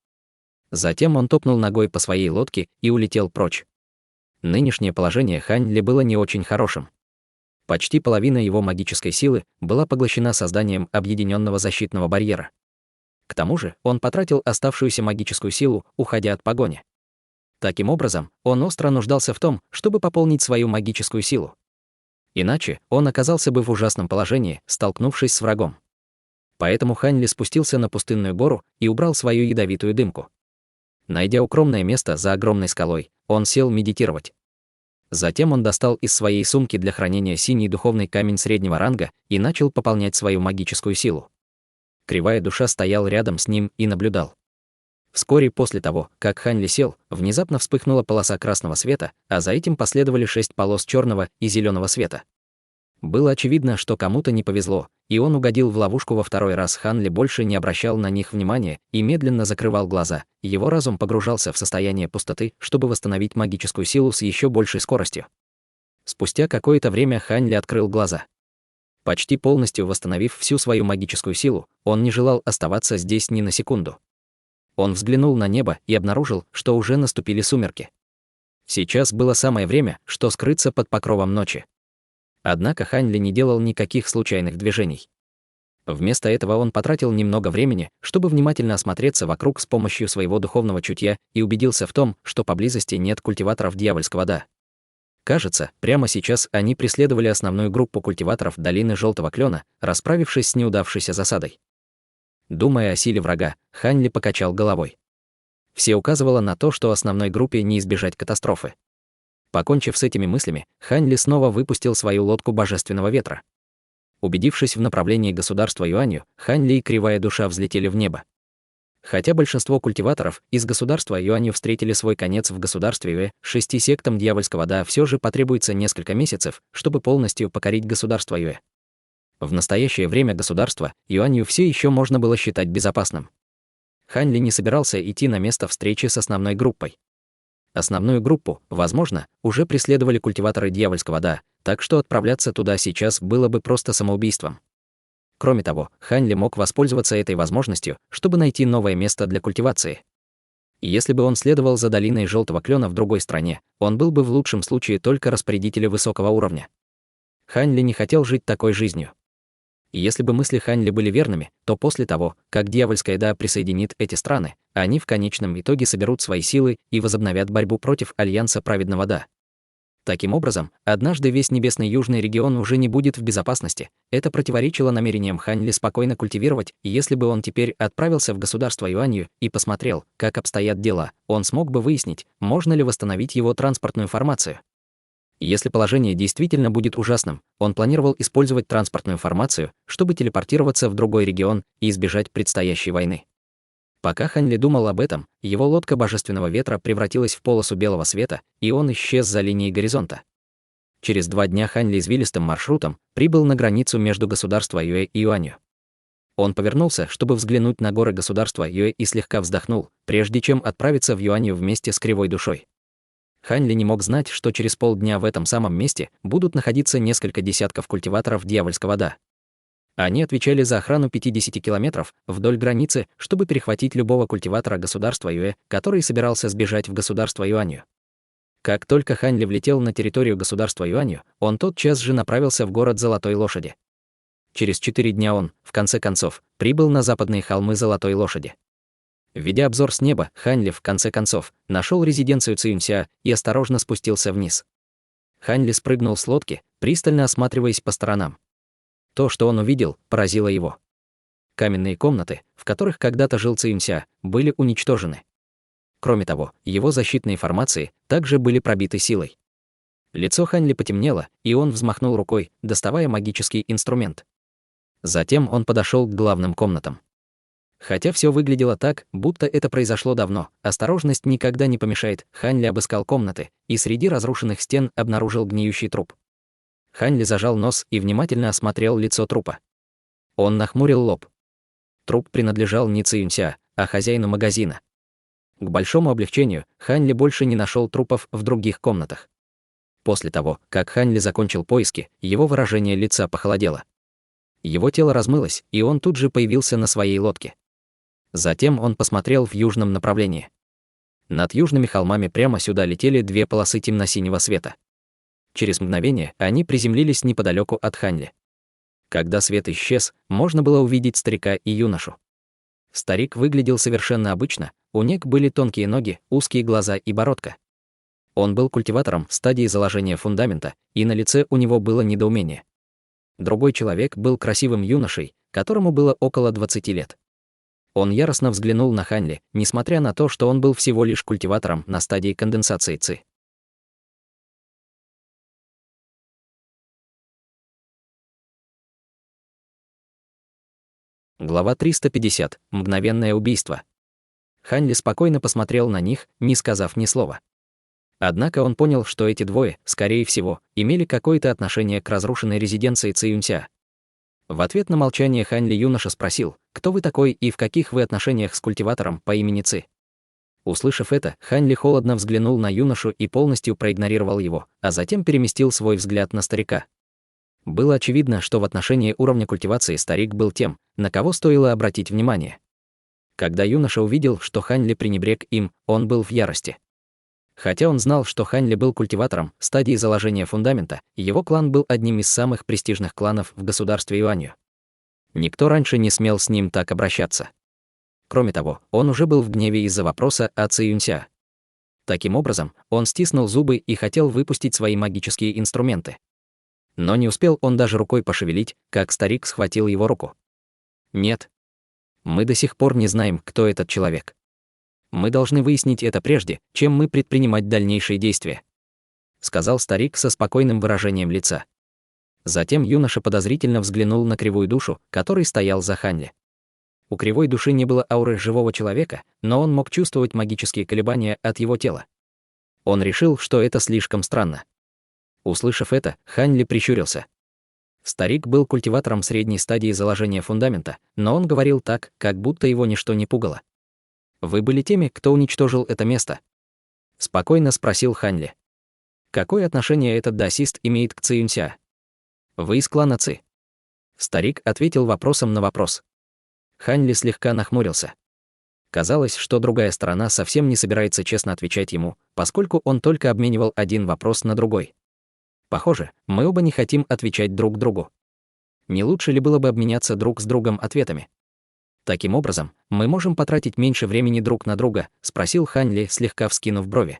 Затем он топнул ногой по своей лодке и улетел прочь. Нынешнее положение Хань Ли было не очень хорошим. Почти половина его магической силы была поглощена созданием объединенного защитного барьера. К тому же он потратил оставшуюся магическую силу, уходя от погони. Таким образом, он остро нуждался в том, чтобы пополнить свою магическую силу. Иначе он оказался бы в ужасном положении, столкнувшись с врагом. Поэтому Хань Ли спустился на пустынную гору и убрал свою ядовитую дымку. Найдя укромное место за огромной скалой, он сел медитировать. Затем он достал из своей сумки для хранения синий духовный камень среднего ранга и начал пополнять свою магическую силу. Кривая душа стоял рядом с ним и наблюдал. Вскоре после того, как Хань Ли сел, внезапно вспыхнула полоса красного света, а за этим последовали 6 полос черного и зеленого света. Было очевидно, что кому-то не повезло, и он угодил в ловушку во второй раз. Хань Ли больше не обращал на них внимания и медленно закрывал глаза. Его разум погружался в состояние пустоты, чтобы восстановить магическую силу с еще большей скоростью. Спустя какое-то время Хань Ли открыл глаза. Почти полностью восстановив всю свою магическую силу, он не желал оставаться здесь ни на секунду. Он взглянул на небо и обнаружил, что уже наступили сумерки. Сейчас было самое время, что скрыться под покровом ночи. Однако Хань Ли не делал никаких случайных движений. Вместо этого он потратил немного времени, чтобы внимательно осмотреться вокруг с помощью своего духовного чутья и убедился в том, что поблизости нет культиваторов дьявольского Да. Кажется, прямо сейчас они преследовали основную группу культиваторов долины Желтого Клена, расправившись с неудавшейся засадой. Думая о силе врага, Хань Ли покачал головой. Все указывало на то, что основной группе не избежать катастрофы. Покончив с этими мыслями, Хань Ли снова выпустил свою лодку Божественного Ветра. Убедившись в направлении государства Юанью, Хань Ли и Кривая Душа взлетели в небо. Хотя большинство культиваторов из государства Юанью встретили свой конец в государстве Юэ, 6 сектам дьявольского Да все же потребуется несколько месяцев, чтобы полностью покорить государство Юэ. В настоящее время государство Юанью все еще можно было считать безопасным. Хань Ли не собирался идти на место встречи с основной группой. Основную группу, возможно, уже преследовали культиваторы дьявольского Да, так что отправляться туда сейчас было бы просто самоубийством. Кроме того, Хань Ли мог воспользоваться этой возможностью, чтобы найти новое место для культивации. И если бы он следовал за долиной Желтого Клена в другой стране, он был бы в лучшем случае только распорядителем высокого уровня. Хань Ли не хотел жить такой жизнью. И если бы мысли Хань Ли были верными, то после того, как дьявольская Да присоединит эти страны, они в конечном итоге соберут свои силы и возобновят борьбу против Альянса Праведного Да. Таким образом, однажды весь небесный южный регион уже не будет в безопасности. Это противоречило намерениям Хань Ли спокойно культивировать, и если бы он теперь отправился в государство Юанью и посмотрел, как обстоят дела, он смог бы выяснить, можно ли восстановить его транспортную формацию. Если положение действительно будет ужасным, он планировал использовать транспортную формацию, чтобы телепортироваться в другой регион и избежать предстоящей войны. Пока Хань Ли думал об этом, его лодка Божественного Ветра превратилась в полосу белого света, и он исчез за линией горизонта. Через 2 дня Хань Ли извилистым маршрутом прибыл на границу между государством Юэ и Юанью. Он повернулся, чтобы взглянуть на горы государства Юэ и слегка вздохнул, прежде чем отправиться в Юанью вместе с Кривой Душой. Хань Ли не мог знать, что через полдня в этом самом месте будут находиться несколько десятков культиваторов дьявольского Да. Они отвечали за охрану 50 километров вдоль границы, чтобы перехватить любого культиватора государства Юэ, который собирался сбежать в государство Юанью. Как только Хань Ли влетел на территорию государства Юанью, он тотчас же направился в город Золотой Лошади. Через 4 дня он, в конце концов, прибыл на западные холмы Золотой Лошади. Ведя обзор с неба, Хань Ли, в конце концов, нашел резиденцию Цюнься и осторожно спустился вниз. Хань Ли спрыгнул с лодки, пристально осматриваясь по сторонам. То, что он увидел, поразило его. Каменные комнаты, в которых когда-то жил Цюнься, были уничтожены. Кроме того, его защитные формации также были пробиты силой. Лицо Хань Ли потемнело, и он взмахнул рукой, доставая магический инструмент. Затем он подошел к главным комнатам. Хотя все выглядело так, будто это произошло давно, осторожность никогда не помешает. Хань Ли обыскал комнаты, и среди разрушенных стен обнаружил гниющий труп. Хань Ли зажал нос и внимательно осмотрел лицо трупа. Он нахмурил лоб. Труп принадлежал не Цюнься, а хозяину магазина. К большому облегчению, Хань Ли больше не нашел трупов в других комнатах. После того, как Хань Ли закончил поиски, его выражение лица похолодело. Его тело размылось, и он тут же появился на своей лодке. Затем он посмотрел в южном направлении. Над южными холмами прямо сюда летели 2 полосы темно-синего света. Через мгновение они приземлились неподалеку от Хань Ли. Когда свет исчез, можно было увидеть старика и юношу. Старик выглядел совершенно обычно, у него были тонкие ноги, узкие глаза и бородка. Он был культиватором в стадии заложения фундамента, и на лице у него было недоумение. Другой человек был красивым юношей, которому было около 20 лет. Он яростно взглянул на Хань Ли, несмотря на то, что он был всего лишь культиватором на стадии конденсации ци. Глава 350. Мгновенное убийство. Хань Ли спокойно посмотрел на них, не сказав ни слова. Однако он понял, что эти двое, скорее всего, имели какое-то отношение к разрушенной резиденции Цюнься. В ответ на молчание Хань Ли юноша спросил: «Кто вы такой и в каких вы отношениях с культиватором по имени Ци?» Услышав это, Хань Ли холодно взглянул на юношу и полностью проигнорировал его, а затем переместил свой взгляд на старика. Было очевидно, что в отношении уровня культивации старик был тем, на кого стоило обратить внимание. Когда юноша увидел, что Хань Ли пренебрег им, он был в ярости. Хотя он знал, что Ханьли был культиватором стадии заложения фундамента, его клан был одним из самых престижных кланов в государстве Юанью. Никто раньше не смел с ним так обращаться. Кроме того, он уже был в гневе из-за вопроса о Ци-Юнься. Таким образом, он стиснул зубы и хотел выпустить свои магические инструменты. Но не успел он даже рукой пошевелить, как старик схватил его руку. «Нет. Мы до сих пор не знаем, кто этот человек. Мы должны выяснить это прежде, чем мы предпринимать дальнейшие действия», сказал старик со спокойным выражением лица. Затем юноша подозрительно взглянул на кривую душу, который стоял за Ханьли. У кривой души не было ауры живого человека, но он мог чувствовать магические колебания от его тела. Он решил, что это слишком странно. Услышав это, Ханьли прищурился. Старик был культиватором средней стадии заложения фундамента, но он говорил так, как будто его ничто не пугало. «Вы были теми, кто уничтожил это место?» — спокойно спросил Ханьли. «Какое отношение этот даосист имеет к Ци-Юнься? Вы из клана Ци?» Старик ответил вопросом на вопрос. Ханьли слегка нахмурился. Казалось, что другая сторона совсем не собирается честно отвечать ему, поскольку он только обменивал один вопрос на другой. Похоже, мы оба не хотим отвечать друг другу. Не лучше ли было бы обменяться друг с другом ответами? Таким образом, мы можем потратить меньше времени друг на друга, спросил Ханьли, слегка вскинув брови.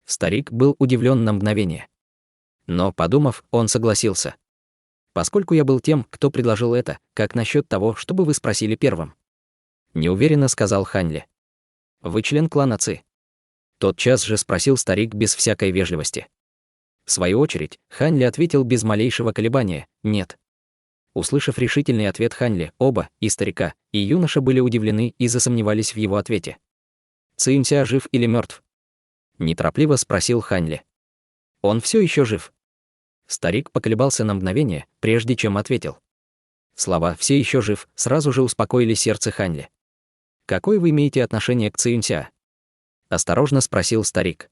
Старик был удивлен на мгновение. Но, подумав, он согласился. Поскольку я был тем, кто предложил это, как насчет того, чтобы вы спросили первым? Неуверенно сказал Ханьли. Вы член клана Ци? Тотчас же спросил старик без всякой вежливости. В свою очередь, Ханьли ответил без малейшего колебания «нет». Услышав решительный ответ Ханьли, оба, и старика, и юноша были удивлены и засомневались в его ответе. «Ци-Юнься жив или мертв? Неторопливо спросил Ханьли. «Он все еще жив». Старик поколебался на мгновение, прежде чем ответил. Слова «все еще жив» сразу же успокоили сердце Ханьли. «Какое вы имеете отношение к Ци-Юнься?» — осторожно спросил старик.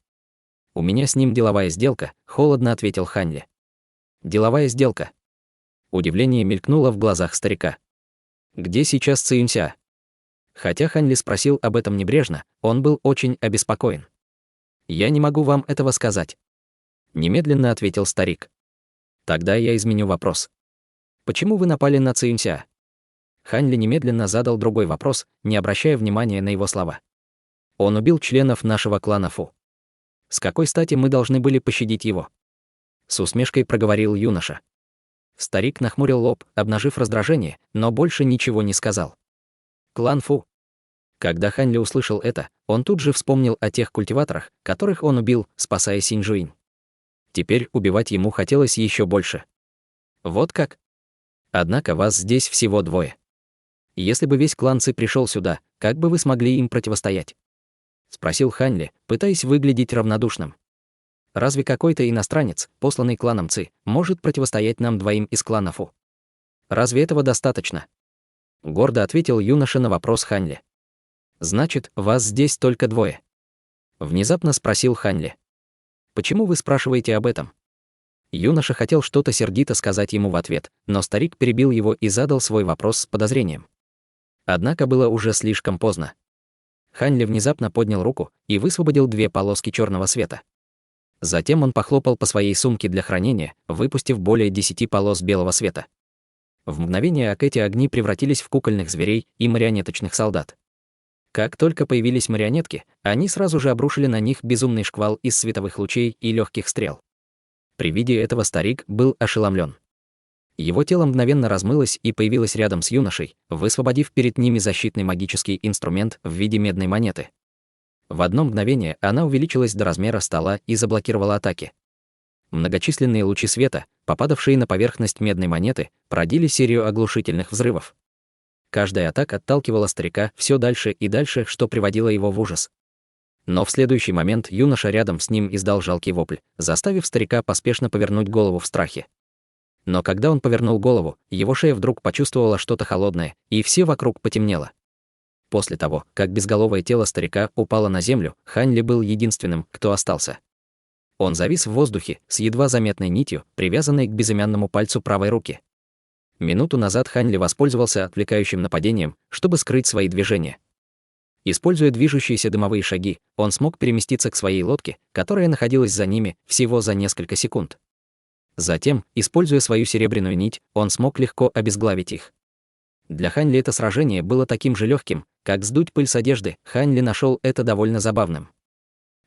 «У меня с ним деловая сделка», — холодно ответил Ханьли. «Деловая сделка». Удивление мелькнуло в глазах старика. «Где сейчас Ци-Юнься?» Хотя Ханьли спросил об этом небрежно, он был очень обеспокоен. «Я не могу вам этого сказать», — немедленно ответил старик. «Тогда я изменю вопрос. Почему вы напали на Ци-Юнься?» Ханьли немедленно задал другой вопрос, не обращая внимания на его слова. «Он убил членов нашего клана Фу. С какой стати мы должны были пощадить его?» С усмешкой проговорил юноша. Старик нахмурил лоб, обнажив раздражение, но больше ничего не сказал. «Клан Фу». Когда Ханьли услышал это, он тут же вспомнил о тех культиваторах, которых он убил, спасая Синьчжуинь. Теперь убивать ему хотелось еще больше. «Вот как? Однако вас здесь всего двое. Если бы весь клан Ци пришел сюда, как бы вы смогли им противостоять?» — спросил Ханьли, пытаясь выглядеть равнодушным. «Разве какой-то иностранец, посланный кланом Ци, может противостоять нам двоим из клана Фу? Разве этого достаточно?» Гордо ответил юноша на вопрос Ханьли. «Значит, вас здесь только двое?» Внезапно спросил Ханьли. «Почему вы спрашиваете об этом?» Юноша хотел что-то сердито сказать ему в ответ, но старик перебил его и задал свой вопрос с подозрением. Однако было уже слишком поздно. Ханьли внезапно поднял руку и высвободил 2 полоски черного света. Затем он похлопал по своей сумке для хранения, выпустив более 10 полос белого света. В мгновение эти огни превратились в кукольных зверей и марионеточных солдат. Как только появились марионетки, они сразу же обрушили на них безумный шквал из световых лучей и легких стрел. При виде этого старик был ошеломлен. Его тело мгновенно размылось и появилось рядом с юношей, высвободив перед ними защитный магический инструмент в виде медной монеты. В одно мгновение она увеличилась до размера стола и заблокировала атаки. Многочисленные лучи света, попадавшие на поверхность медной монеты, породили серию оглушительных взрывов. Каждая атака отталкивала старика все дальше и дальше, что приводило его в ужас. Но в следующий момент юноша рядом с ним издал жалкий вопль, заставив старика поспешно повернуть голову в страхе. Но когда он повернул голову, его шея вдруг почувствовала что-то холодное, и все вокруг потемнело. После того, как безголовое тело старика упало на землю, Ханьли был единственным, кто остался. Он завис в воздухе с едва заметной нитью, привязанной к безымянному пальцу правой руки. Минуту назад Ханьли воспользовался отвлекающим нападением, чтобы скрыть свои движения. Используя движущиеся дымовые шаги, он смог переместиться к своей лодке, которая находилась за ними всего за несколько секунд. Затем, используя свою серебряную нить, он смог легко обезглавить их. Для Хань Ли это сражение было таким же легким, как сдуть пыль с одежды. Хань Ли нашел это довольно забавным.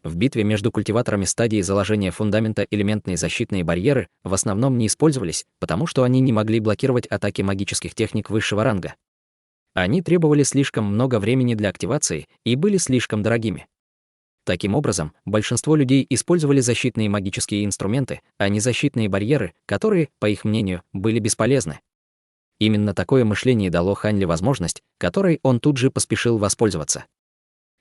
В битве между культиваторами стадии заложения фундамента элементные защитные барьеры в основном не использовались, потому что они не могли блокировать атаки магических техник высшего ранга. Они требовали слишком много времени для активации и были слишком дорогими. Таким образом, большинство людей использовали защитные магические инструменты, а не защитные барьеры, которые, по их мнению, были бесполезны. Именно такое мышление дало Хань Ли возможность, которой он тут же поспешил воспользоваться.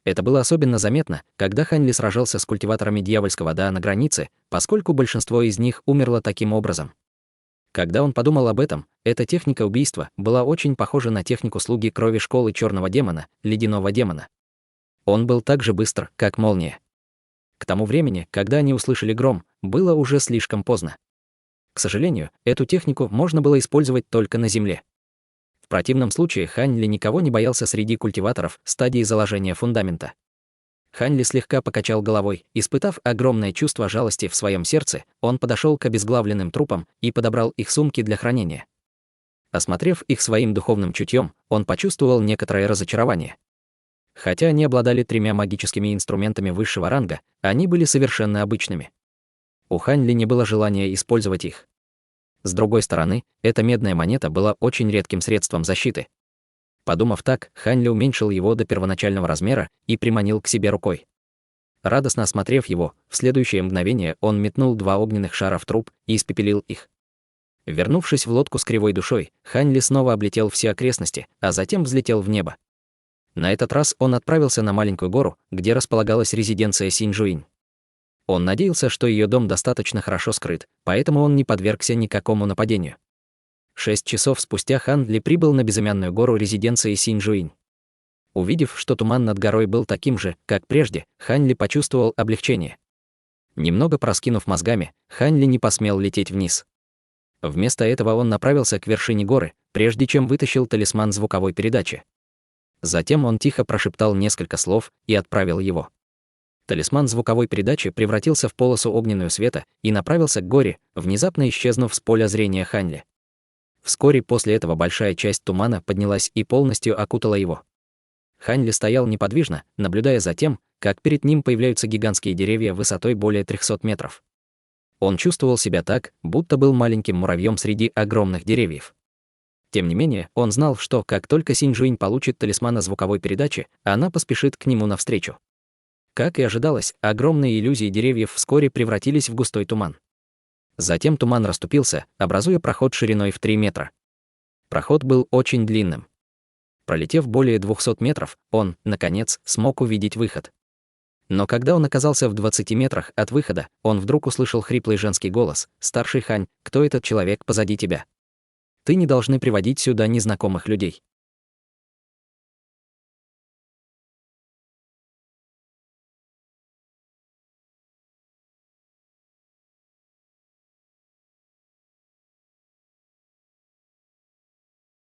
Это было особенно заметно, когда Хань Ли сражался с культиваторами дьявольского Да на границе, поскольку большинство из них умерло таким образом. Когда он подумал об этом, эта техника убийства была очень похожа на технику слуги крови школы черного демона, ледяного демона. Он был так же быстр, как молния. К тому времени, когда они услышали гром, было уже слишком поздно. К сожалению, эту технику можно было использовать только на земле. В противном случае Хань Ли никого не боялся среди культиваторов стадии заложения фундамента. Хань Ли слегка покачал головой, испытав огромное чувство жалости в своем сердце, он подошел к обезглавленным трупам и подобрал их сумки для хранения. Осмотрев их своим духовным чутьем, он почувствовал некоторое разочарование. Хотя они обладали 3 магическими инструментами высшего ранга, они были совершенно обычными. У Хань Ли не было желания использовать их. С другой стороны, эта медная монета была очень редким средством защиты. Подумав так, Хань Ли уменьшил его до первоначального размера и приманил к себе рукой. Радостно осмотрев его, в следующее мгновение он метнул 2 огненных шара в труп и испепелил их. Вернувшись в лодку с кривой душой, Хань Ли снова облетел все окрестности, а затем взлетел в небо. На этот раз он отправился на маленькую гору, где располагалась резиденция Синьчжуинь. Он надеялся, что ее дом достаточно хорошо скрыт, поэтому он не подвергся никакому нападению. 6 часов спустя Хан Ли прибыл на безымянную гору резиденции Синьчжуинь. Увидев, что туман над горой был таким же, как прежде, Хань Ли почувствовал облегчение. Немного проскинув мозгами, Хань Ли не посмел лететь вниз. Вместо этого он направился к вершине горы, прежде чем вытащил талисман звуковой передачи. Затем он тихо прошептал несколько слов и отправил его. Талисман звуковой передачи превратился в полосу огненного света и направился к горе, внезапно исчезнув с поля зрения Хань Ли. Вскоре после этого большая часть тумана поднялась и полностью окутала его. Хань Ли стоял неподвижно, наблюдая за тем, как перед ним появляются гигантские деревья высотой более 300 метров. Он чувствовал себя так, будто был маленьким муравьем среди огромных деревьев. Тем не менее, он знал, что как только Синьчжуинь получит талисмана звуковой передачи, она поспешит к нему навстречу. Как и ожидалось, огромные иллюзии деревьев вскоре превратились в густой туман. Затем туман расступился, образуя проход шириной в 3 метра. Проход был очень длинным. Пролетев более 200 метров, он, наконец, смог увидеть выход. Но когда он оказался в 20 метрах от выхода, он вдруг услышал хриплый женский голос: «Старший Хань, кто этот человек позади тебя? Ты не должны приводить сюда незнакомых людей».